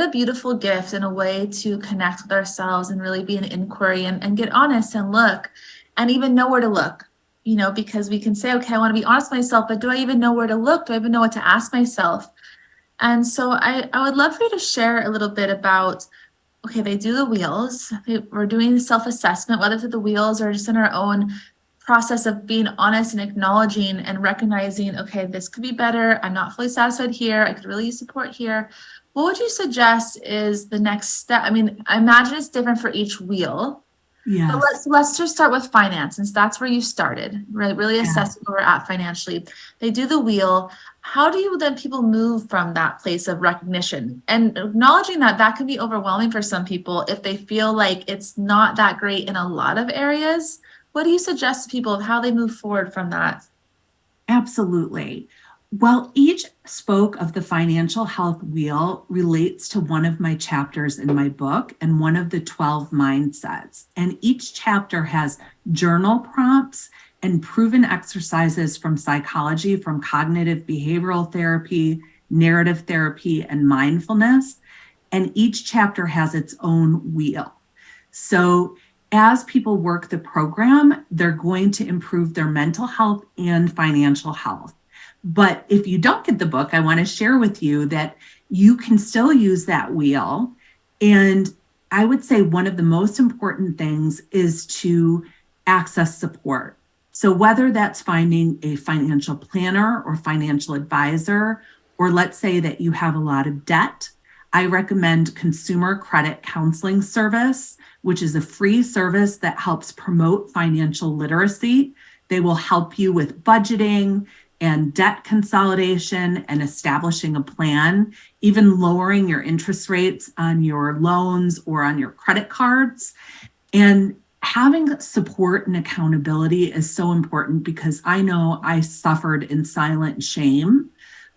a beautiful gift and a way to connect with ourselves and really be an inquiry and get honest and look and even know where to look, because we can say, okay, I want to be honest with myself, but do I even know where to look? Do I even know what to ask myself? And so I would love for you to share a little bit about, okay, they do the wheels. We're doing self-assessment, whether through the wheels or just in our own process of being honest and acknowledging and recognizing, okay, this could be better. I'm not fully satisfied here. I could really use support here. What would you suggest is the next step? I mean, I imagine it's different for each wheel. Yes. But let's just start with finance, since that's where you started, right? Really Yeah. assessing where we're at financially. They do the wheel. How do you then people move from that place of recognition and acknowledging that that can be overwhelming for some people if they feel like it's not that great in a lot of areas? What do you suggest to people of how they move forward from that? Absolutely. Well, each spoke of the financial health wheel relates to one of my chapters in my book and one of the 12 mindsets. And each chapter has journal prompts and proven exercises from psychology, from cognitive behavioral therapy, narrative therapy, and mindfulness. And each chapter has its own wheel. So as people work the program, they're going to improve their mental health and financial health. But if you don't get the book, I want to share with you that you can still use that wheel. And I would say one of the most important things is to access support. So whether that's finding a financial planner or financial advisor, or let's say that you have a lot of debt, I recommend Consumer Credit Counseling Service, which is a free service that helps promote financial literacy. They will help you with budgeting and debt consolidation and establishing a plan, even lowering your interest rates on your loans or on your credit cards. And having support and accountability is so important because I know I suffered in silent shame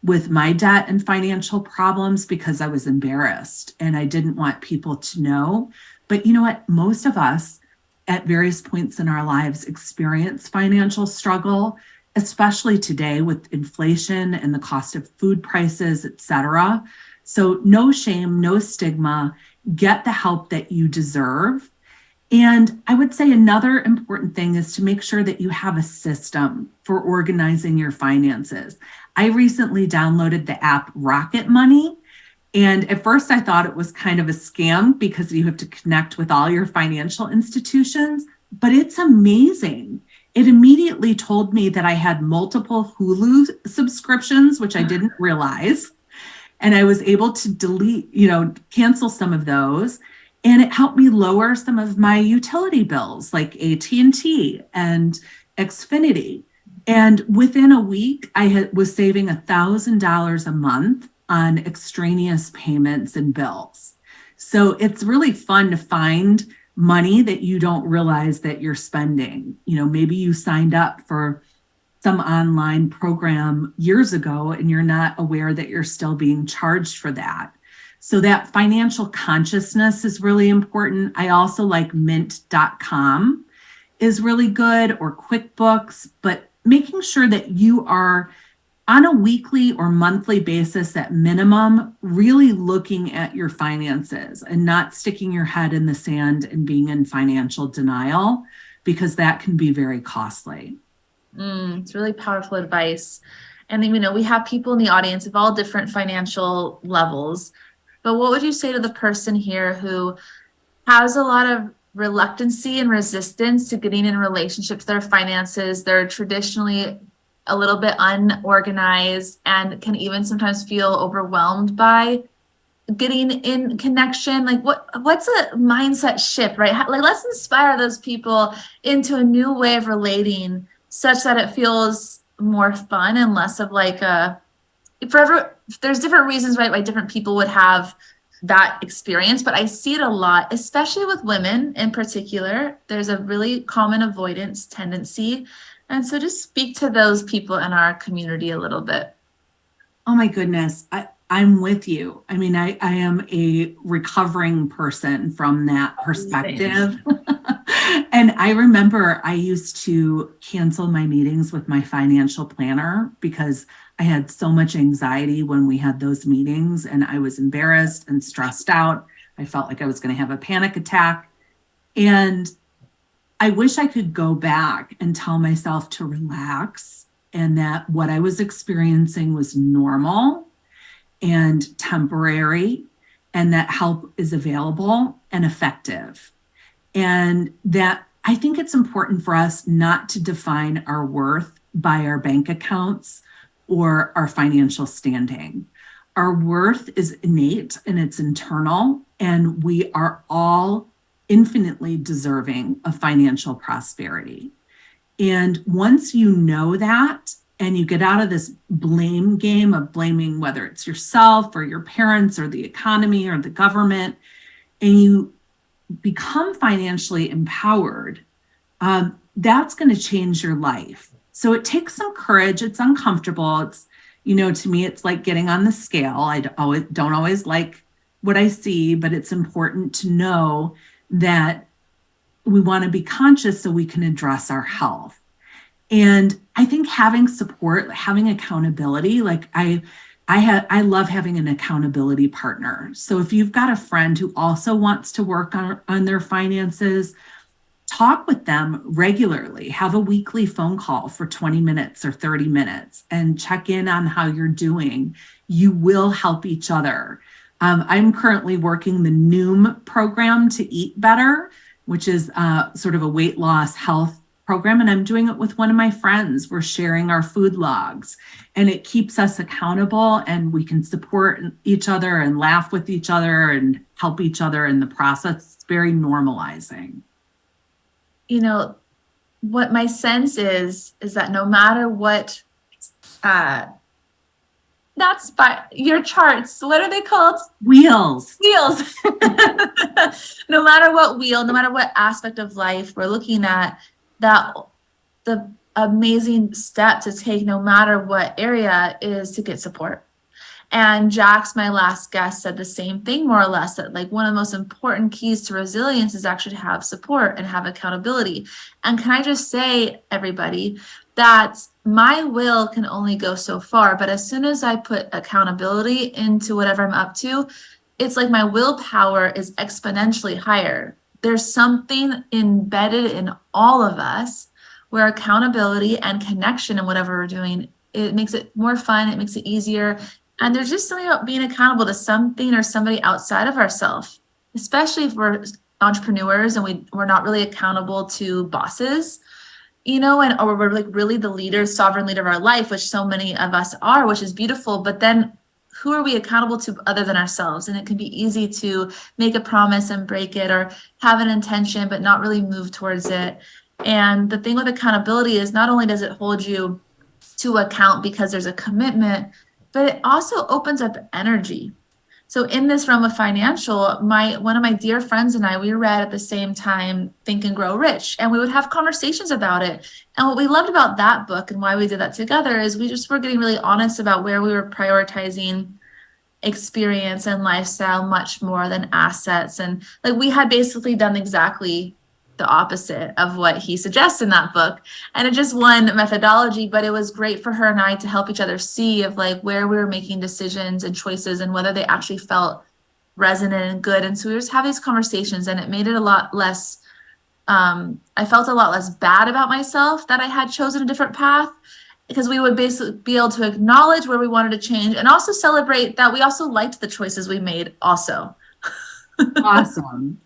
with my debt and financial problems because I was embarrassed and I didn't want people to know. But you know what? Most of us at various points in our lives experience financial struggle, especially today with inflation and the cost of food prices, et cetera. So no shame, no stigma, get the help that you deserve. And I would say another important thing is to make sure that you have a system for organizing your finances. I recently downloaded the app Rocket Money. And at first I thought it was kind of a scam because you have to connect with all your financial institutions, but it's amazing. It immediately told me that I had multiple Hulu subscriptions, which I didn't realize. And I was able to cancel some of those. And it helped me lower some of my utility bills like AT&T and Xfinity. And within a week, was saving $1,000 a month on extraneous payments and bills. So it's really fun to find money that you don't realize that you're spending. Maybe you signed up for some online program years ago and you're not aware that you're still being charged for that. So that financial consciousness is really important. I also like mint.com is really good, or QuickBooks, but making sure that you are on a weekly or monthly basis at minimum, really looking at your finances and not sticking your head in the sand and being in financial denial, because that can be very costly. It's really powerful advice. And we have people in the audience of all different financial levels. But what would you say to the person here who has a lot of reluctancy and resistance to getting in relationships, their finances? They're traditionally a little bit unorganized and can even sometimes feel overwhelmed by getting in connection. Like what's a mindset shift, right? Let's inspire those people into a new way of relating such that it feels more fun and less of like there's different reasons, right, why different people would have that experience, but I see it a lot, especially with women in particular. There's a really common avoidance tendency. And so just speak to those people in our community a little bit. Oh my goodness. I'm with you. I mean, I am a recovering person from that perspective. And I remember I used to cancel my meetings with my financial planner because I had so much anxiety when we had those meetings, and I was embarrassed and stressed out. I felt like I was going to have a panic attack. And I wish I could go back and tell myself to relax and that what I was experiencing was normal and temporary, and that help is available and effective. And that I think it's important for us not to define our worth by our bank accounts or our financial standing. Our worth is innate and it's internal, and we are all infinitely deserving of financial prosperity. And once you know that, and you get out of this blame game of blaming whether it's yourself or your parents or the economy or the government, and you become financially empowered, that's going to change your life. So it takes some courage. It's uncomfortable. It's, to me, it's like getting on the scale. I don't always like what I see, but it's important to know that we want to be conscious so we can address our health. And I think having support, having accountability, like I love having an accountability partner. So if you've got a friend who also wants to work on their finances, talk with them regularly. Have a weekly phone call for 20 minutes or 30 minutes and check in on how you're doing. You will help each other. I'm currently working the Noom program to eat better, which is sort of a weight loss health program. And I'm doing it with one of my friends. We're sharing our food logs, and it keeps us accountable, and we can support each other and laugh with each other and help each other in the process. It's very normalizing. What my sense is that no matter what, that's by your charts. What are they called? Wheels. No matter what wheel, no matter what aspect of life we're looking at, that the amazing step to take, no matter what area, is to get support. And Jax, my last guest, said the same thing, more or less, that like one of the most important keys to resilience is actually to have support and have accountability. And can I just say, everybody, that my will can only go so far, but as soon as I put accountability into whatever I'm up to, it's like my willpower is exponentially higher. There's something embedded in all of us where accountability and connection in whatever we're doing, it makes it more fun, it makes it easier. And there's just something about being accountable to something or somebody outside of ourselves, especially if we're entrepreneurs and we're not really accountable to bosses, or we're like really the leader, sovereign leader of our life, which so many of us are, which is beautiful. But then who are we accountable to other than ourselves? And it can be easy to make a promise and break it, or have an intention, but not really move towards it. And the thing with accountability is not only does it hold you to account because there's a commitment, but it also opens up energy. So in this realm of financial, one of my dear friends and I, we read at the same time Think and Grow Rich, and we would have conversations about it. And what we loved about that book and why we did that together is we just were getting really honest about where we were prioritizing experience and lifestyle much more than assets. And like we had basically done exactly the opposite of what he suggests in that book. And it just one methodology, but it was great for her and I to help each other see of like where we were making decisions and choices and whether they actually felt resonant and good. And so we just have these conversations, and it made it a lot less, I felt a lot less bad about myself that I had chosen a different path, because we would basically be able to acknowledge where we wanted to change and also celebrate that we also liked the choices we made also. Awesome.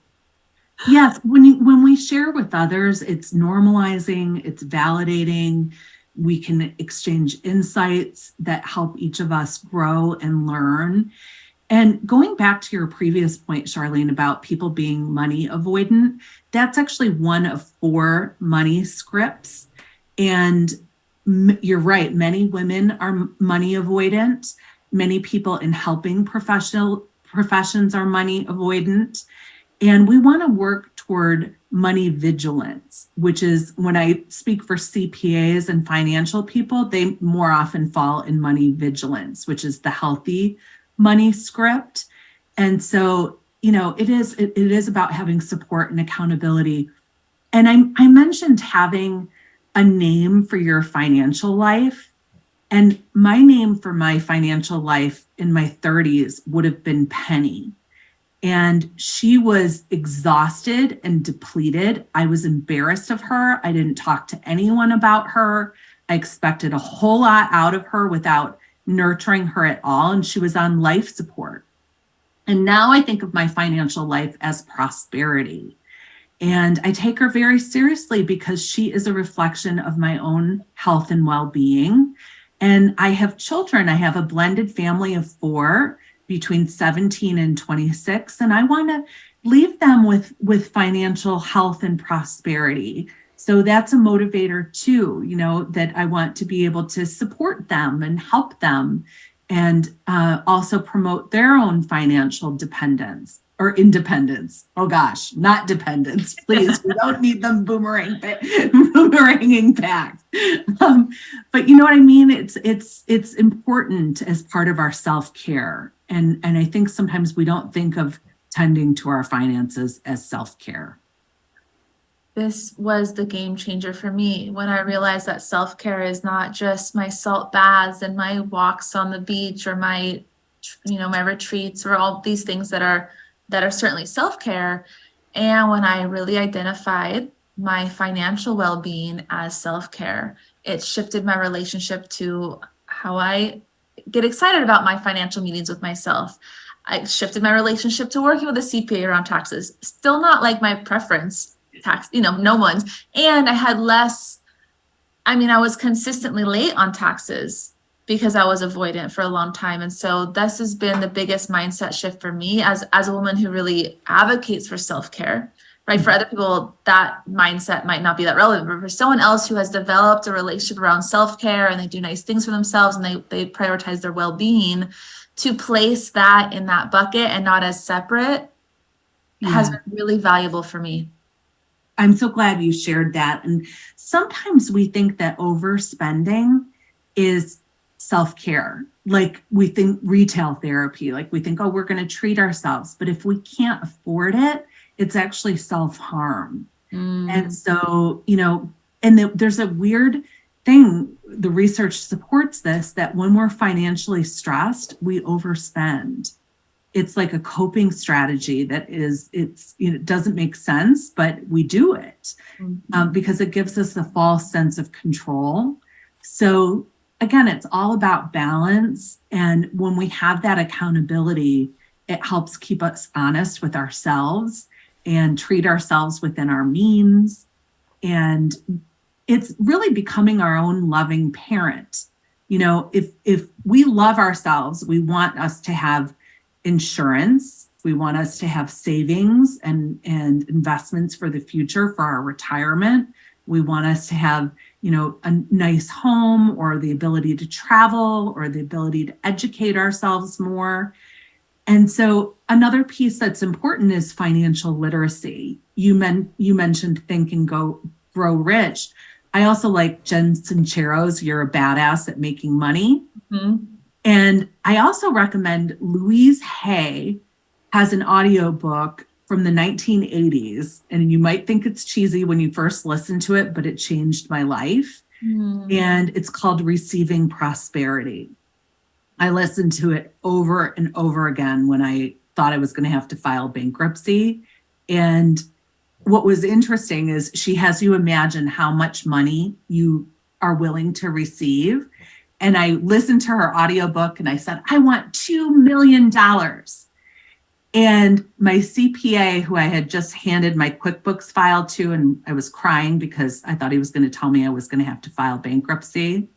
Yes, when we share with others, it's normalizing, it's validating. We can exchange insights that help each of us grow and learn. And going back to your previous point, Charlene, about people being money avoidant, that's actually one of 4 money scripts. And you're right, many women are money avoidant. Many people in helping professions are money avoidant. And we want to work toward money vigilance, which is when I speak for CPAs and financial people, they more often fall in money vigilance, which is the healthy money script. And so, it is about having support and accountability. And I mentioned having a name for your financial life. And my name for my financial life in my 30s would have been Penny. And she was exhausted and depleted. I was embarrassed of her. I didn't talk to anyone about her. I expected a whole lot out of her without nurturing her at all. And she was on life support. And now I think of my financial life as prosperity. And I take her very seriously because she is a reflection of my own health and well-being. And I have children. I have a blended family of 4 between 17 and 26. And I want to leave them with financial health and prosperity. So that's a motivator too, that I want to be able to support them and help them, and also promote their own financial dependence or independence. Oh gosh, not dependence, please. We don't need them boomeranging back. But you know what I mean? It's important as part of our self-care. And I think sometimes we don't think of tending to our finances as self-care. This was the game changer for me when I realized that self-care is not just my salt baths and my walks on the beach or my retreats, or all these things that are certainly self-care. And when I really identified my financial well-being as self-care, it shifted my relationship to how I get excited about my financial meetings with myself. I shifted my relationship to working with a CPA around taxes. Still not like my preference tax, no one's. And I had less, I was consistently late on taxes because I was avoidant for a long time. And so this has been the biggest mindset shift for me as a woman who really advocates for self-care, right? For other people, that mindset might not be that relevant, but for someone else who has developed a relationship around self-care and they do nice things for themselves and they prioritize their well-being, to place that in that bucket and not as separate has been really valuable for me. I'm so glad you shared that. And sometimes we think that overspending is self-care. Like we think retail therapy, like we think, oh, we're going to treat ourselves. But if we can't afford it, it's actually self-harm. And so, there's a weird thing. The research supports this, that when we're financially stressed, we overspend. It's like a coping strategy that it doesn't make sense, but we do it because it gives us a false sense of control. So again, it's all about balance. And when we have that accountability, it helps keep us honest with ourselves and treat ourselves within our means. And it's really becoming our own loving parent. If we love ourselves, we want us to have insurance. We want us to have savings and investments for the future, for our retirement. We want us to have, a nice home, or the ability to travel, or the ability to educate ourselves more. And so another piece that's important is financial literacy. You mentioned Think and Grow Rich. I also like Jen Sincero's You're a Badass at Making Money. Mm-hmm. And I also recommend Louise Hay has an audiobook from the 1980s. And you might think it's cheesy when you first listen to it, but it changed my life. And it's called Receiving Prosperity. I listened to it over and over again when I thought I was going to have to file bankruptcy. And what was interesting is she has you imagine how much money you are willing to receive. And I listened to her audiobook and I said, I want $2 million. And my CPA, who I had just handed my QuickBooks file to, and I was crying because I thought he was going to tell me I was going to have to file bankruptcy,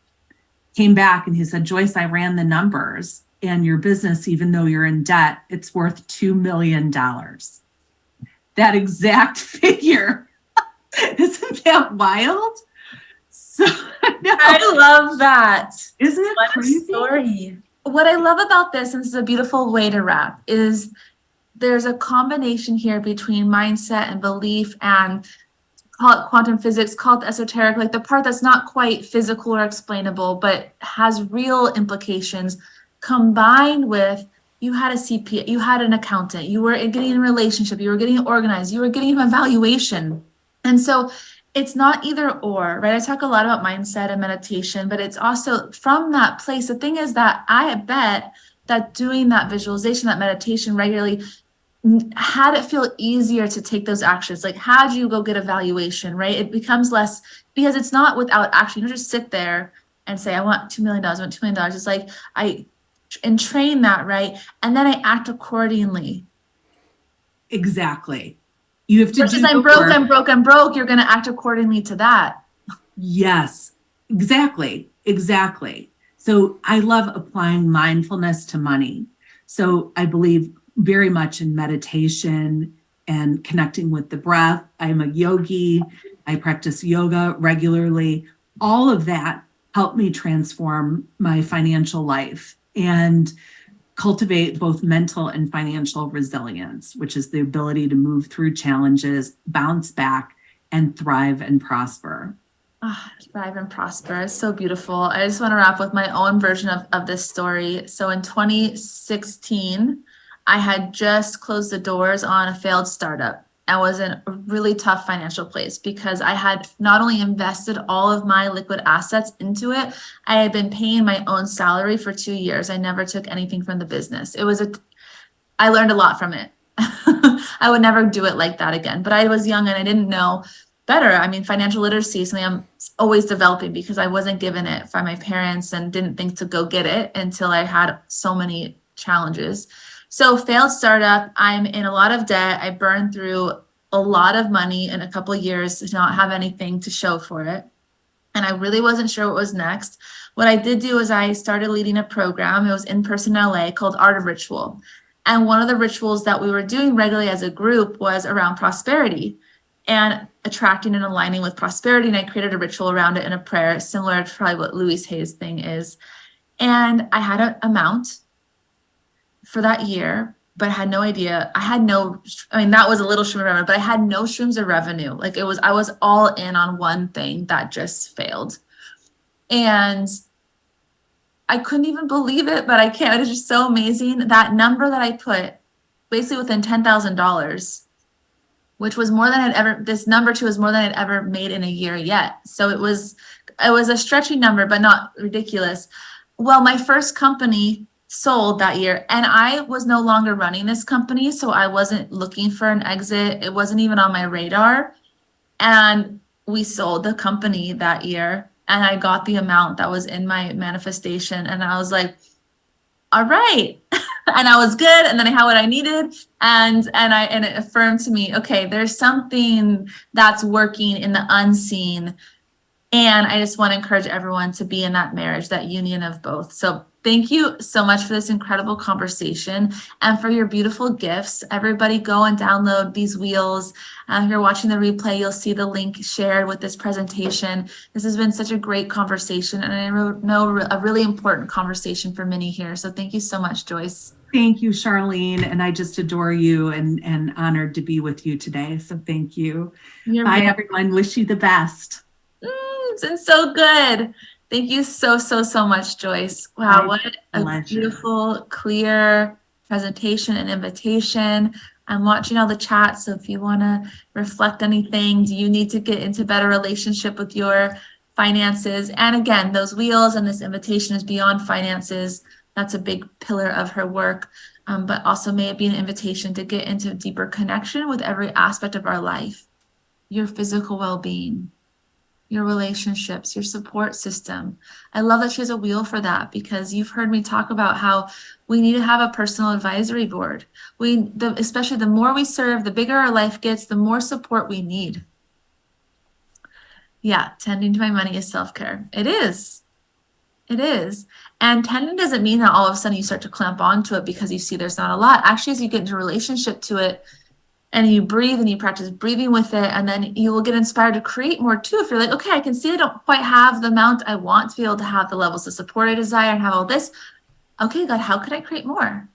came back and he said, Joyce, I ran the numbers, and your business, even though you're in debt, it's worth $2 million. That exact figure. Isn't that wild? So I love that. Isn't it what crazy? A story. What I love about this, and this is a beautiful way to wrap, is there's a combination here between mindset and belief, and call it quantum physics, call it esoteric, like the part that's not quite physical or explainable, but has real implications, combined with you had a CPA, you had an accountant, you were getting in a relationship, you were getting organized, you were getting an evaluation. And so it's not either or, right? I talk a lot about mindset and meditation, but it's also from that place. The thing is that I bet that doing that visualization, that meditation regularly had it feel easier to take those actions. Like, had you go get a valuation, right? It becomes less, because it's not without action. You don't just sit there and say, I want $2 million, I want $2 million. It's like, and train that, right? And then I act accordingly. Exactly. You have to Versus do I'm the broke, work. I'm broke, I'm broke. You're going to act accordingly to that. Yes, exactly. Exactly. So I love applying mindfulness to money. So I believe very much in meditation and connecting with the breath. I'm a yogi. I practice yoga regularly. All of that helped me transform my financial life and cultivate both mental and financial resilience, which is the ability to move through challenges, bounce back, and thrive and prosper. Thrive and prosper. It's so beautiful. I just want to wrap with my own version of this story. So in 2016, I had just closed the doors on a failed startup. I was in a really tough financial place because I had not only invested all of my liquid assets into it, I had been paying my own salary for 2 years. I never took anything from the business. I learned a lot from it. I would never do it like that again, but I was young and I didn't know better. I mean, financial literacy is something I'm always developing because I wasn't given it by my parents and didn't think to go get it until I had so many challenges. So failed startup, I'm in a lot of debt. I burned through a lot of money in a couple of years to not have anything to show for it. And I really wasn't sure what was next. What I did do is I started leading a program. It was in person in LA called Art of Ritual. And one of the rituals that we were doing regularly as a group was around prosperity and attracting and aligning with prosperity. And I created a ritual around it in a prayer, similar to probably what Louise Hay's thing is. And I had an amount for that year, but I had no idea. That was a little stream of revenue, but I had no streams of revenue. Like I was all in on one thing that just failed. And I couldn't even believe it, but I can't. It was just so amazing. That number that I put basically within $10,000, which was more than this number too was more than I'd ever made in a year yet. So it was a stretchy number, but not ridiculous. Well, my first company sold that year and I was no longer running this company. So I wasn't looking for an exit. It wasn't even on my radar. And we sold the company that year and I got the amount that was in my manifestation. And I was like, all right. And I was good. And then I had what I needed. And it affirmed to me, okay, there's something that's working in the unseen. And I just want to encourage everyone to be in that marriage, that union of both. So thank you so much for this incredible conversation and for your beautiful gifts. Everybody go and download these wheels. If you're watching the replay, you'll see the link shared with this presentation. This has been such a great conversation and I know a really important conversation for many here. So thank you so much, Joyce. Thank you, Charlene. And I just adore you and honored to be with you today. So thank you. Bye, everyone. Wish you the best. It's been so good. Thank you so much, Joyce. Wow, what a beautiful, clear presentation and invitation. I'm watching all the chats, so if you want to reflect anything, do you need to get into better relationship with your finances? And again, those wheels and this invitation is beyond finances. That's a big pillar of her work, but also may it be an invitation to get into deeper connection with every aspect of our life, your physical well-being, your relationships, your support system. I love that she has a wheel for that because you've heard me talk about how we need to have a personal advisory board. Especially the more we serve, the bigger our life gets, the more support we need. Yeah, tending to my money is self-care. It is. It is. And tending doesn't mean that all of a sudden you start to clamp onto it because you see there's not a lot. Actually, as you get into a relationship to it, and you breathe and you practice breathing with it, and then you will get inspired to create more too. If you're like, okay, I can see I don't quite have the amount I want to be able to have the levels of support I desire and have all this. Okay, God, how could I create more?